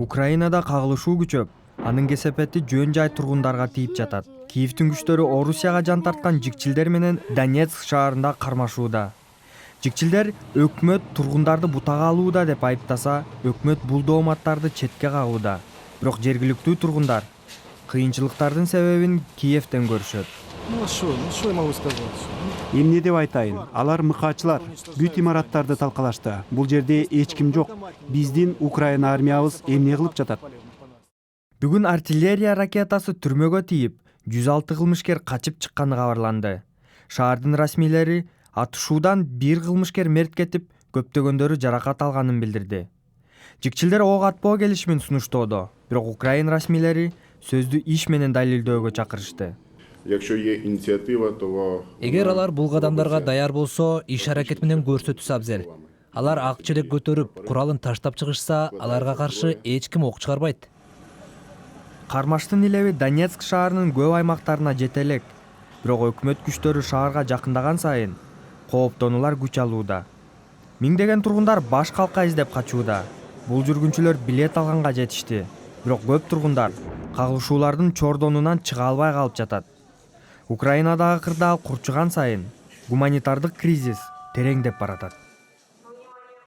Украинада кагылышуу күчөп, анын кесепети жөн жай тургундарга тийип жатат. Киевдин күчтөрү Орусияга жан тарткан жикчилдер менен Донецк шаарында кармашууда. Жикчилдер өкмөт тургундарды бутага алууда деп айыптаса, өкмөт бул дооматтарды четке кагууда. Бирок жергиликтүү тургундар кыйынчылыктардын себебин Киевден көрүшөт. Ну что я могу сказать? Эмне деп айтайын, алар мыкаачылар бүт имараттарды талкалашты. Бул жерде эч ким жок. Биздин Украина армиябыз эмне кылып жатат? Бүгүн артиллерия ракетасы түрмөгө тийип, 106 кылмышкер качып чыкканы кабарланды. Шаардын расмийлери атышуудан бир кылмышкер мерт кетип, көптөгөндөрү жаракат алганын билдирди. Жикчилдер ок атпоо келишимин сунуштоодо, бирок Украин расмийлери сөздү иш менен далилдөөгө чакырышты. Якщо є ініціатива, то Эгер алар бул кадамдарга даяр болсо, иш аракет менен көрсөтүшсө абзел. Алар ак челек көтөрүп, куралын таштап чыгышса, аларга каршы эч ким ок чыгарбайт. Кармаштын илеби Донецк шаарынын көп аймактарына жете элек. Бирок өкмөт күчтөрү шаарга жакындаган сайын кооптонуулар күч алууда. Миңдеген тургундар баш калка издеп качууда. Бул жүргүнчүлөр билет алганга жетишти. Бирок көп тургундар кагылышуулардын чордонунан чыга албай калып жатат. Украинадагы кырдаал курчуган сайын гуманитардык кризис тереңдеп баратат.